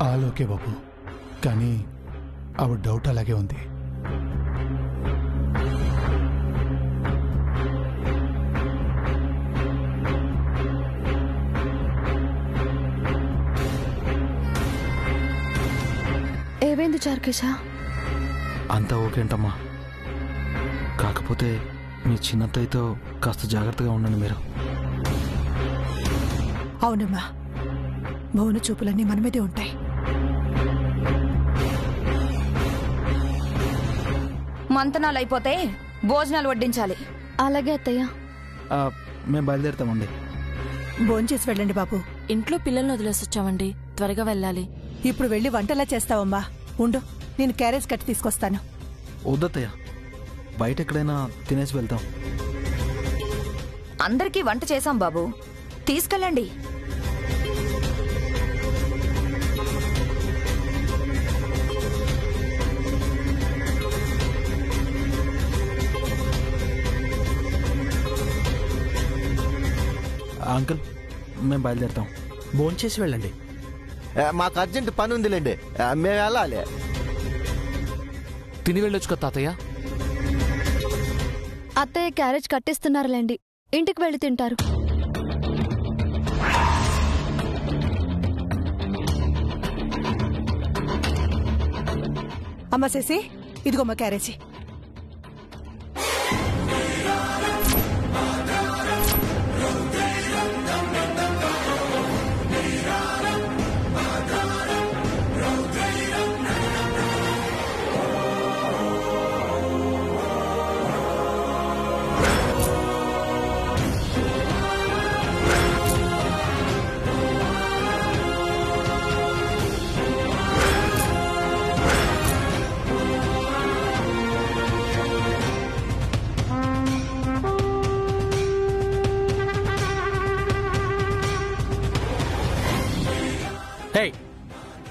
All okay బాబు, కానీ ఆవిడ doubt అలాగే ఉంది. ఏమైంది చారుకేశ? అంతా ఓకే అంటమ్మా, కాకపోతే మీ చిన్నత్తయ్యతో కాస్త జాగ్రత్తగా ఉండండి మీరు. అవునమ్మా, మౌన చూపులన్నీ మన మీదే ఉంటాయి. మంతనాలు అయిపోతే భోజనాలు వడ్డించాలి. అలాగే అత్తయ్య. మేము బయలుదేరుతామండి. భోంచేసి వెళ్ళండి బాబు. ఇంట్లో పిల్లల్ని వదిలేసొచ్చామండి, త్వరగా వెళ్ళాలి. ఇప్పుడు వెళ్ళి వంటలా చేస్తావమ్మా. ఉండు, నేను క్యారేజ్ కట్టి తీసుకొస్తాను. వద్దత్తయ్య, బయట ఎక్కడైనా తినేసి వెళ్తాం. అందరికీ వంట చేశాం బాబు, తీసుకెళ్ళండి. అంకుల్, మేము బయలుదేరుతాం. భోంచేసి వెళ్ళండి. మాకు అర్జెంట్ పని ఉందిలేండి, మేము వెళ్ళాలి. తిని వెళ్ళొచ్చు కదా తాతయ్య. అత్తయ్య క్యారేజ్ కట్టిస్తున్నారులేండి, ఇంటికి వెళ్ళి తింటారు. అమ్మ శశి, ఇదిగోమ్మ క్యారేజీ.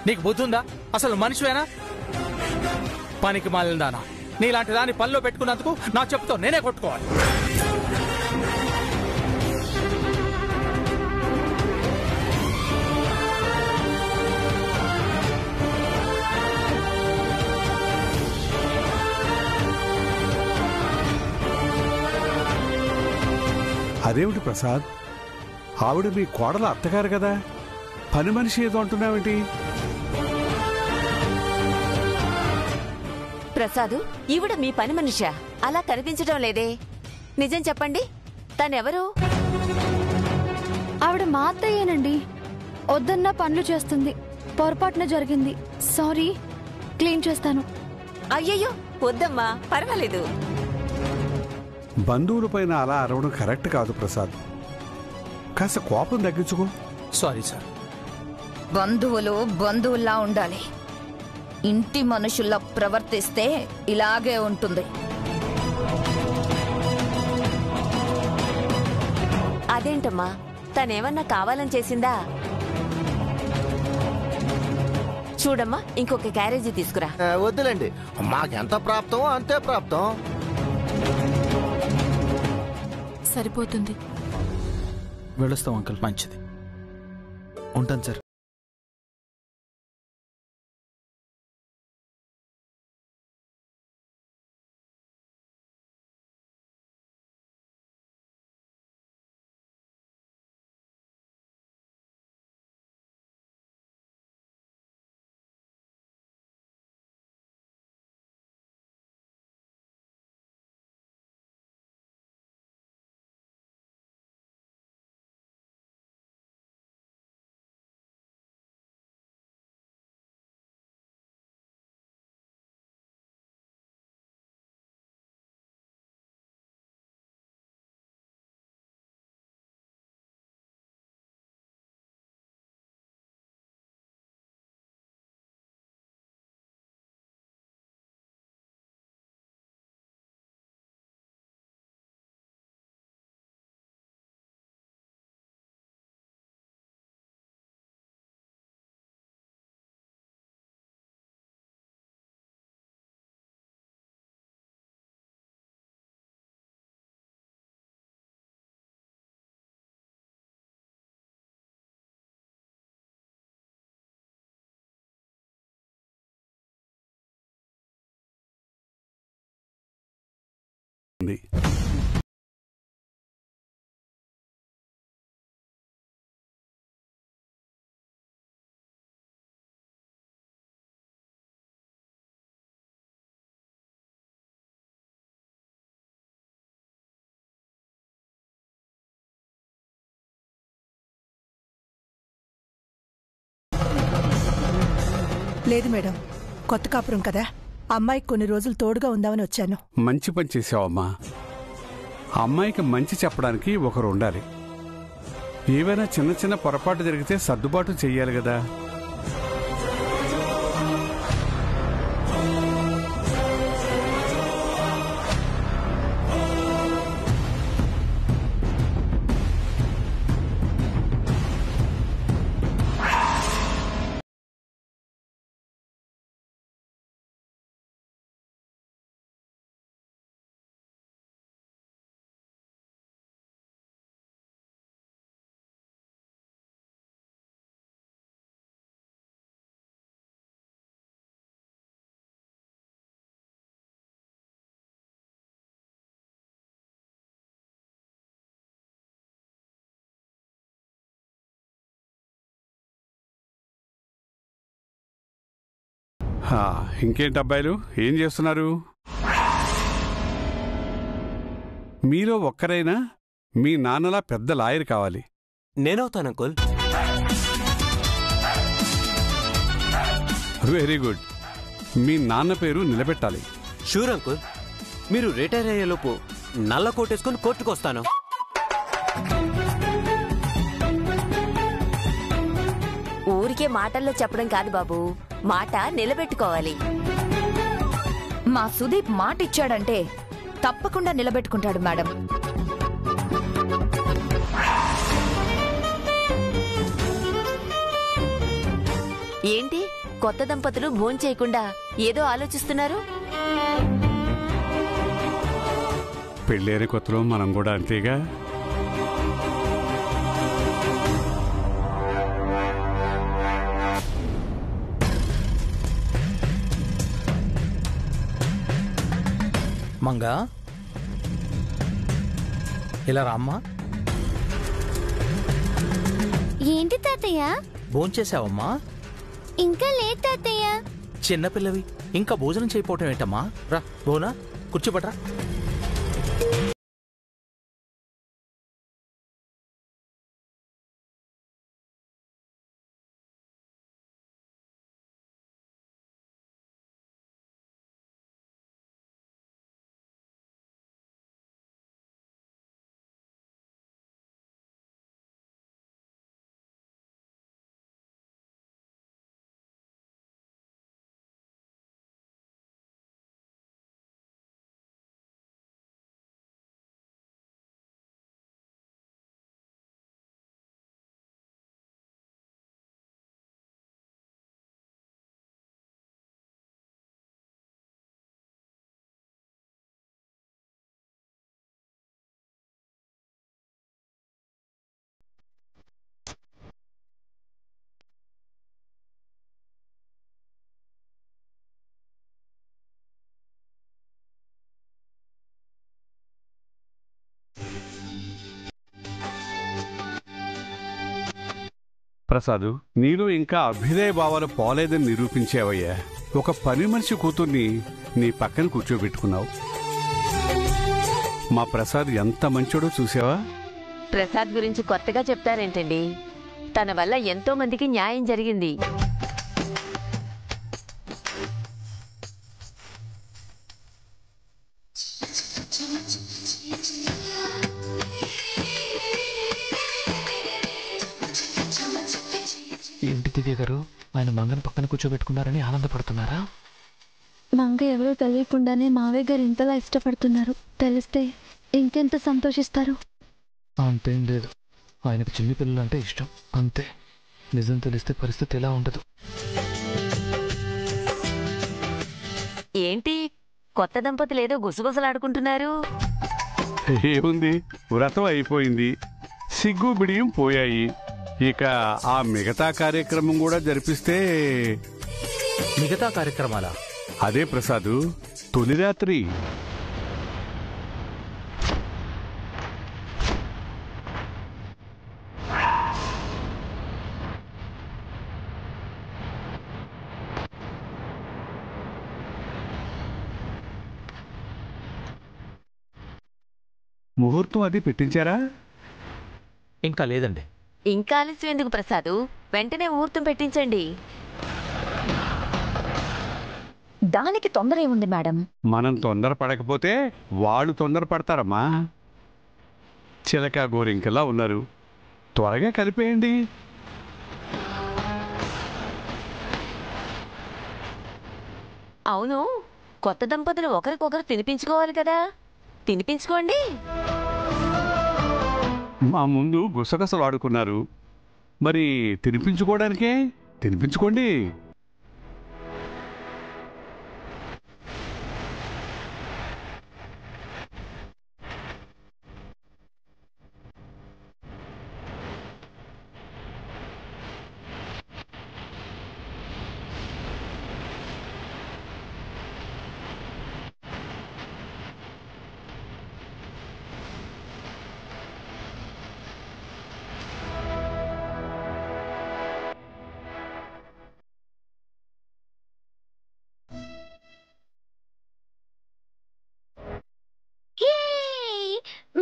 నీకు బుద్ధుందా? అసలు మనిషివేనా? పనికి మాలిన దానా, నీలాంటి దాన్ని పనిలో పెట్టుకున్నందుకు నా చెప్పుతో నేనే కొట్టుకోవాలి. అదేమిటి ప్రసాద్, ఆవిడ మీ కోడల అత్తగారు కదా, పని మనిషి ఏదో అంటున్నావేంటి? ప్రసాదు, ఈవిడ మీ పని మనిషా? అలా కనిపించడం లేదే. నిజం చెప్పండి, తనెవరు? ఆవిడ మా అత్తయ్యేనండి. వద్దన్నా పనులు చేస్తుంది, పొరపాటున జరిగింది. సారీ, క్లీన్ చేస్తాను. అయ్యయ్యో వద్దమ్మా, పర్వాలేదు. బంధువులపైన అలా అరవడం కరెక్ట్ కాదు ప్రసాద్, కాస్త కోపం తగ్గించుకో. Sorry sir. బంధువులు బంధువుల్లా ఉండాలి, ఇంటి మనుషుల్లా ప్రవర్తిస్తే ఇలాగే ఉంటుంది. అదేంటమ్మా, తనేమన్నా కావాలని చేసిందా? చూడమ్మా, ఇంకొక క్యారేజీ తీసుకురా. వద్దులేండి, మాకెంత ప్రాప్తం అంతే ప్రాప్తం. సరిపోతుంది. వెళ్ళొస్తాం అంకుల్. మంచిది, ఉంటాను సార్. జరుగుతుంది. లేదు మేడం, కొత్త కాపురం కదా, అమ్మాయికి కొన్ని రోజులు తోడుగా ఉందామని వచ్చాను. మంచి పని చేసావమ్మా. అమ్మాయికి మంచి చెప్పడానికి ఒకరు ఉండాలి. ఏవైనా చిన్న చిన్న పొరపాటు జరిగితే సర్దుబాటు చెయ్యాలి కదా. ఇంకేంటి అబ్బాయిలు, ఏం చేస్తున్నారు? మీలో ఒక్కరైనా మీ నాన్నలా పెద్ద లాయర్ కావాలి. నేనవుతాను అంకుల్. Very good. మీ నాన్న పేరు నిలబెట్టాలి. Sure uncle. మీరు రిటైర్ అయ్యేలోపు నల్ల కోటేసుకుని కోర్టుకు వస్తాను. ఊరికే మాటల్లో చెప్పడం కాదు బాబు, మాట నిలబెట్టుకోవాలి. మా సుదీప్ మాట ఇచ్చాడంటే తప్పకుండా నిలబెట్టుకుంటాడు మేడం. ఏంటి కొత్త దంపతులు భోంచేయకుండా ఏదో ఆలోచిస్తున్నారు? పెళ్ళైన కొత్తలో మనం కూడా అంతేగా. మంగా, ఇలా రామ్మా. ఏంటి తాతయ్య? భోంచేసావమ్మా? ఇంకా లేదు తాతయ్య. చిన్నపిల్లవి ఇంకా భోజనం చేయకపోవటం ఏంటమ్మా? రా భోనా, కూర్చోబట్రా. ప్రసాదు, నీలో ఇంకా అభ్యుదయ భావాలు పోలేదని నిరూపించావయ్యా. ఒక పని మనిషి కూతుర్ని నీ పక్కన కూర్చోబెట్టుకున్నావు. మా ప్రసాద్ ఎంత మంచోడో చూసావా? ప్రసాద్ గురించి కొత్తగా చెప్తారేంటండి? తన వల్ల ఎంతో మందికి న్యాయం జరిగింది. ఏంటి దివ్య గారు, ఆయన మంగని పక్కన కూర్చోబెట్టుకున్నారని ఆనందపడుతున్నారా? మంగ ఎవరో తెలియకుండానే మావయ్య గారు ఇంతలా ఇష్టపడుతున్నారు. తెలిస్తే ఇంకెంత సంతోషిస్తారు. అంతేం లేదు, ఆయనకు చిన్ని పిల్లలు అంటే ఇష్టం అంతే. నిజం తెలిస్తే పరిస్థితి ఎలా ఉండదు. ఏంటి కొత్త దంపతులు ఏదో గుసగుసలాడుకుంటున్నారు? ఏముంది, వ్రతం అయిపోయింది, సిగ్గు బిడియం పోయాయి. ఇక ఆ మిగతా కార్యక్రమం కూడా జరిపిస్తే. మిగతా కార్యక్రమాలా? అదే ప్రసాదు, తొలి రాత్రి. ముహూర్తం అది పెట్టించారా? ఇంకా లేదండి. ఇంకా ఆలస్యం ఎందుకు ప్రసాదు, వెంటనే ముహూర్తం పెట్టించండి. దానికి తొందర ఏముంది మేడం? మనం తొందర పడకపోతే వాళ్ళు తొందర పడతారమ్మా. చిలక గోరింకలా ఉన్నారు, త్వరగా కలిపేయండి. అవును, కొత్త దంపతులు ఒకరికొకరు తినిపించుకోవాలి కదా, తినిపించుకోండి. మా ముందు గుసగసలు ఆడుకున్నారు, మరి తినిపించుకోవడానికే తినిపించుకోండి.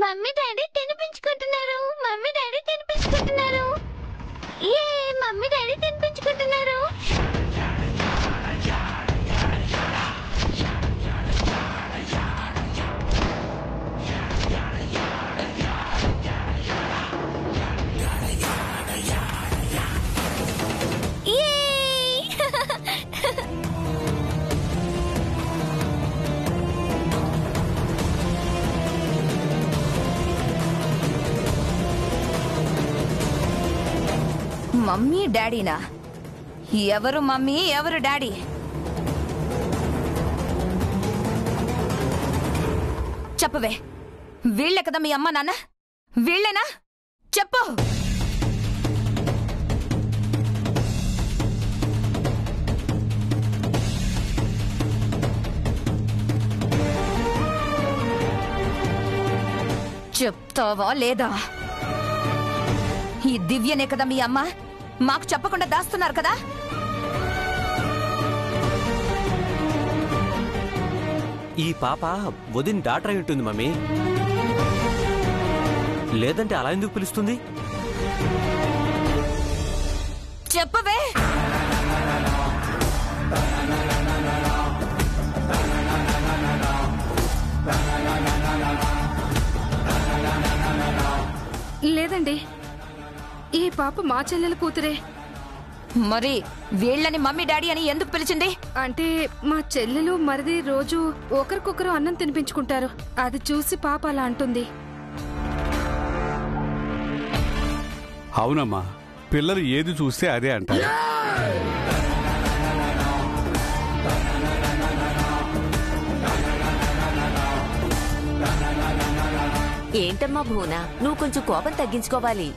మమ్మీ డాడీ తినిపించుకుంటున్నారు, మమ్మీ డాడీ తినిపించుకుంటున్నారు, ఏ మమ్మీ డాడీ తినిపించుకుంటున్నారు. మమ్మీ డాడీనా? ఎవరు మమ్మీ ఎవరు డాడీ? చెప్పవే, వీళ్ళే కదా మీ అమ్మ నాన్న? వీళ్ళేనా? చెప్పు. చెప్తావా లేదా? ఈ దివ్యనే కదా మీ అమ్మ? మాకు చెప్పకుండా దాస్తున్నారు కదా? ఈ పాప వదిన డాక్టర్ అయి ఉంటుంది మమ్మీ. లేదంటే అలా ఎందుకు పిలుస్తుంది? చెప్పవే. లేదండి, ఈ పాప మా చెల్లెల కూతురే. మరి వీళ్ళని మమ్మీ డాడీ అని ఎందుకు పిలిచింది? అంటే మా చెల్లెలు మరిది రోజు ఒకరికొకరు అన్నం తినిపించుకుంటారు, అది చూసి పాప అలా అంటుంది. అవునమ్మా, పిల్లలు ఏది చూస్తే అదే అంటారు. ఏంటమ్మా భూనా, నువ్వు కొంచెం కోపం తగ్గించుకోవాలి.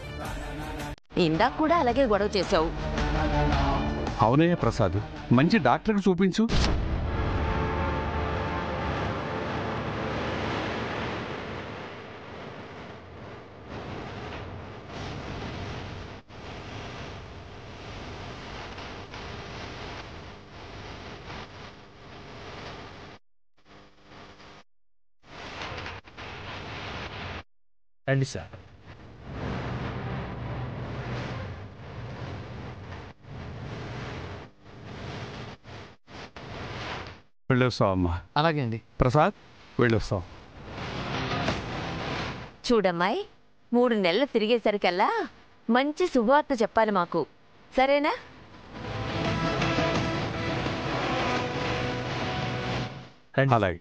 ఇందాక కూడా అలాగే గొడవ చేసావు. అవునయ్య ప్రసాద్, మంచి డాక్టర్కి చూపించు. రండి సార్. వెళ్ళొస్తావు అమ్మా. అలాగే అండి. ప్రసాద్ వెళ్ళొస్తావు. చూడమ్మాయి, 3 నెలలు తిరిగేసరికల్లా మంచి శుభవార్త చెప్పాలి మాకు, సరేనా? అలాగే.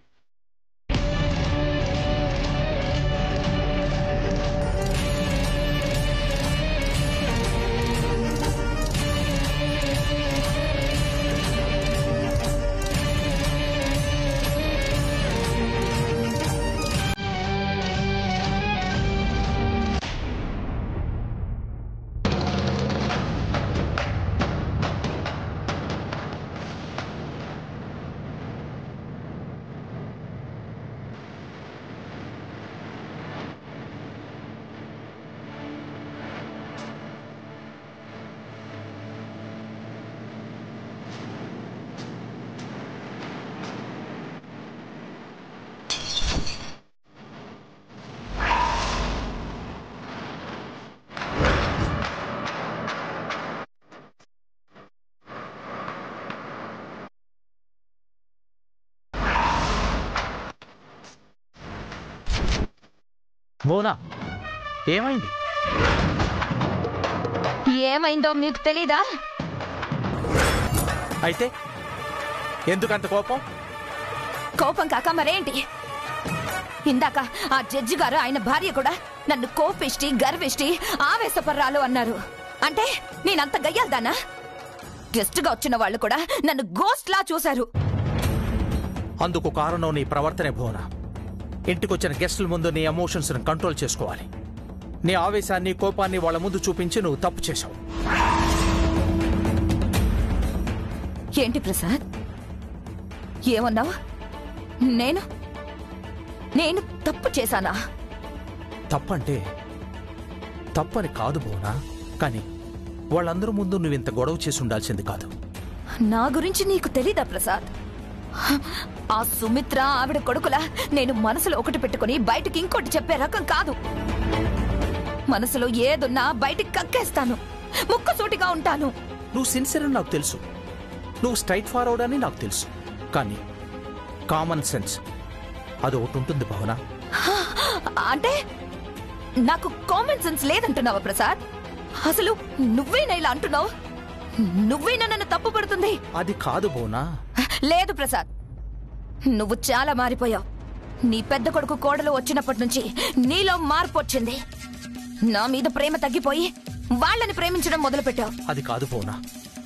బోనా ఏమైంది? ఏమైందో మీకు తెలీదా? అయితే ఎందుకంత కోపం? కోపం కాక మరేంటి? ఇందాక ఆ జడ్జి గారు ఆయన భార్య కూడా నన్ను కోపిష్టి, గర్విష్టి, ఆవేశపర్రాలు అన్నారు. అంటే నేనంత గయ్యాల్దానా? గెస్ట్గా వచ్చిన వాళ్ళు కూడా నన్ను గోస్ట్ లా చూశారు. అందుకు కారణం నీ ప్రవర్తనే భువన. ఇంటికొచ్చిన గెస్టుల ముందు నీ ఎమోషన్స్ ని కంట్రోల్ చేసుకోవాలి. నీ ఆవేశాన్ని, కోపాన్ని వాళ్ళ ముందు చూపించి నువ్వు తప్పు చేశావు. ఏంటి ప్రసాద్ ఏమన్నావు? నేను తప్పు చేశానా? తప్పంటే తప్పని కాదు భువన, కానీ వాళ్ళందరూ ముందు నువ్వింత గొడవ చేసి ఉండాల్సింది కాదు. నా గురించి నీకు తెలీదా ప్రసాద్? ఆ సుమిత్ర ఆవిడ కొడుకులా నేను మనసులో ఒకటి పెట్టుకుని బయటికి ఇంకోటి చెప్పే రకం కాదు. మనసులో ఏదున్నా బయటికి కక్కేస్తాను, ముక్కసూటిగా ఉంటాను. నువ్వు సిన్సియర్ అని నాకు తెలుసు, నువ్వు స్ట్రైట్ ఫార్వర్డ్ అని నాకు తెలుసు, కానీ కామన్ సెన్స్ అది ఒకటి ఉంటుంది భవన. అంటే నాకు కామన్ సెన్స్ లేదంటున్నావా ప్రసాద్? అసలు నువ్వేనా ఇలా అంటున్నావు? నువ్వేనా నన్ను తప్పు పడుతుంది? అది కాదు భవనా. లేదు ప్రసాద్, నువ్వు చాలా మారిపోయావు. నీ పెద్ద కొడుకు కోడలు వచ్చినప్పటి నుంచి నీలో మార్పు వచ్చింది. నా మీద ప్రేమ తగ్గిపోయి వాళ్ళని ప్రేమించడం మొదలుపెట్టావు. అది కాదు భవనా,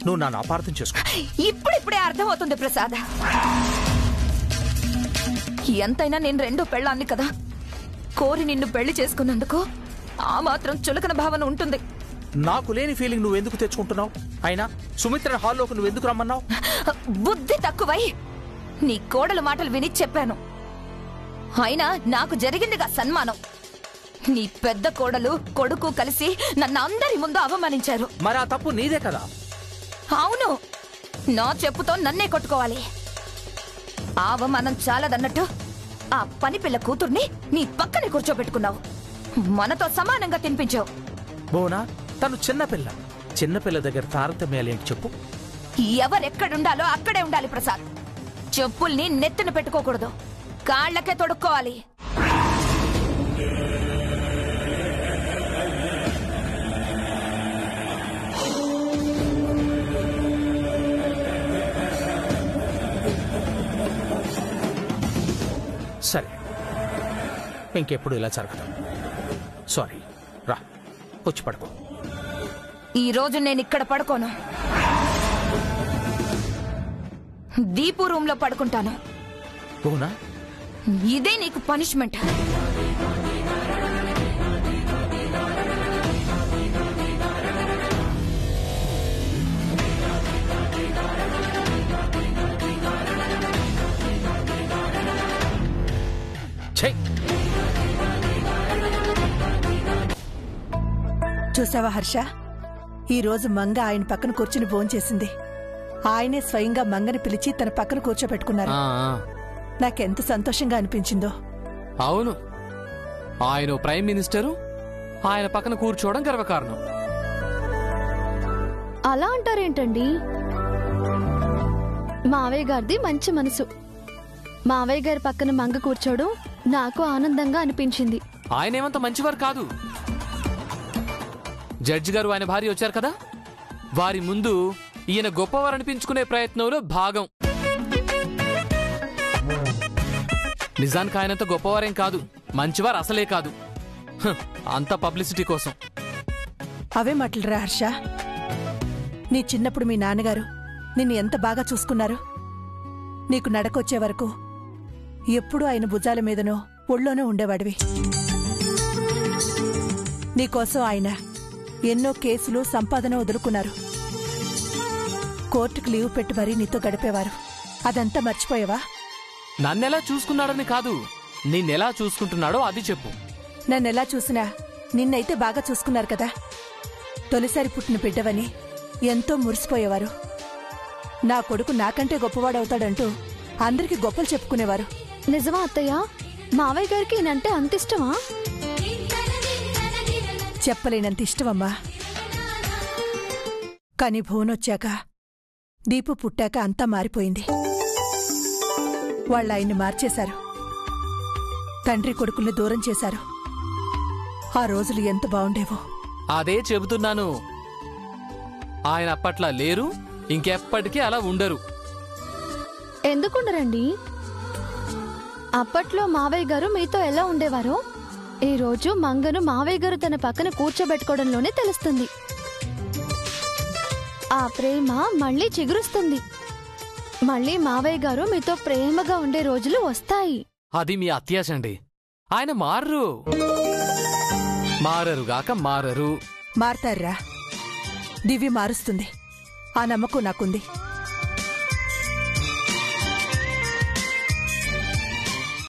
నువ్వు నన్ను అపార్థం చేసుకో. ఇప్పుడిప్పుడే అర్థమవుతుంది ప్రసాద్. ఎంతైనా నేను రెండో పెళ్ళాన్ని కదా. కోరి నిన్ను పెళ్లి చేసుకున్నందుకు ఆ మాత్రం చులకన భావన ఉంటుంది. నాకు లేని ఫీలింగ్ నువ్వెందుకు తెచ్చుకుంటున్నావు? అయినా సుమిత్ర హాల్లోకి నువ్వెందుకు రమ్మన్నావు? బుద్ధి తక్కువై నీ కోడల మాటలు విని చెప్పాను. అయినా నాకు జరిగిందిగా సన్మానం. నీ పెద్ద కోడలు, కొడుకు కలిసి నన్ను అందరి ముందు అవమానించారు. మరి ఆ తప్పు నీదే కదా. అవును, నా చెప్పుతో నన్నే కొట్టుకోవాలి. ఆ అవమానం చాలదన్నట్టు ఆ పని పిల్ల కూతుర్ని నీ పక్కనే కూర్చోబెట్టుకున్నావు. మనతో సమానంగా తినిపించావు. బోనా, తను చిన్నపిల్ల. చిన్నపిల్ల దగ్గర తారతమ్యాలేంటి చెప్పు? ఎవరెక్కడుండాలో అక్కడే ఉండాలి ప్రసాద్. చెప్పుల్ని నెత్తిన పెట్టుకోకూడదు, కాళ్లకే తొడుక్కోవాలి. సరే, ఇంకెప్పుడు ఇలా జరగదు. సారీ, రా వచ్చి పడుకో. ఈ రోజు నేను ఇక్కడ పడుకోను, దీపు రూమ్ లో పడుకుంటాను. అవునా? ఇదే నీకు పనిష్మెంట్. చూసావా హర్ష, ఈ రోజు మంగ ఆయన పక్కన కూర్చుని భోంచేసింది. ఆయనే స్వయంగా మంగని పిలిచి తన పక్కన కూర్చోబెట్టుకున్నారు. నాకెంత సంతోషంగా అనిపించిందో. అవును, ఆయన ప్రైమ్ మినిస్టరు, ఆయన పక్కన కూర్చోవడం గర్వకారణం. అలా అంటారేంటండి? మావయ్య గారిది మంచి మనసు. మావయ్య గారి పక్కన మంగ కూర్చోవడం నాకు ఆనందంగా అనిపించింది. ఆయన ఏమంత మంచివారు కాదు. జడ్జి గారు ఆయన భార్య వచ్చారు కదా, వారి ముందు ఈయన గొప్పవారు అనిపించుకునే ప్రయత్నంలో భాగం. నిజానికి ఆయనంత గొప్పవారేం కాదు, మంచివారు అసలే కాదు. అంత పబ్లిసిటీ కోసం. అవే మాటలురా హర్ష. నీ చిన్నప్పుడు మీ నాన్నగారు నిన్ను ఎంత బాగా చూసుకున్నారు. నీకు నడకొచ్చే వరకు ఎప్పుడూ ఆయన భుజాల మీదనో ఒళ్ళోనో ఉండేవాడివి. నీకోసం ఆయన ఎన్నో కేసులు, సంపాదన వదులుకున్నారు. కోర్టుకు లీవ్ పెట్టి మరీ నీతో గడిపేవారు. అదంతా మర్చిపోయావా? నన్నెలా చూసుకున్నాడని కాదు, నిన్నెలా చూసుకుంటున్నాడో అది చెప్పు. నన్నెలా చూసినా నిన్నైతే బాగా చూసుకున్నారు కదా. తొలిసారి పుట్టిన బిడ్డవని ఎంతో మురిసిపోయేవారు. నా కొడుకు నాకంటే గొప్పవాడవుతాడంటూ అందరికీ గొప్పలు చెప్పుకునేవారు. నిజమా అత్తయ్య? మావయ్య గారికి ఈయనంటే అంత ఇష్టమా? చెప్పలేనంత ఇష్టమమ్మా. కాని భువనొచ్చాక, దీపు పుట్టాక అంతా మారిపోయింది. వాళ్ళాయన్ని మార్చేశారు. తండ్రి కొడుకుల్ని దూరం చేశారు. ఆ రోజులు ఎంత బాగుండేవో. అదే చెబుతున్నాను. ఆయన అప్పట్లా లేరు, ఇంకెప్పటికీ అలా ఉండరు. ఎందుకుండరండి? అప్పట్లో మావయ్య గారు మీతో ఎలా ఉండేవారో ఈ రోజు మంగను మావయ్య గారు తన పక్కన కూర్చోబెట్టుకోవడంలోనే తెలుస్తుంది. ఆ ప్రేమ మళ్ళీ చిగురుస్తుంది. మళ్ళీ మావయ్య గారు మీతో ప్రేమగా ఉండే రోజులు వస్తాయి. అది మీ అత్యాశండి. ఆయన మారరుగాక మారరు. మారతారా? దివ్య మారుస్తుంది. ఆ నమ్మకం నాకుంది.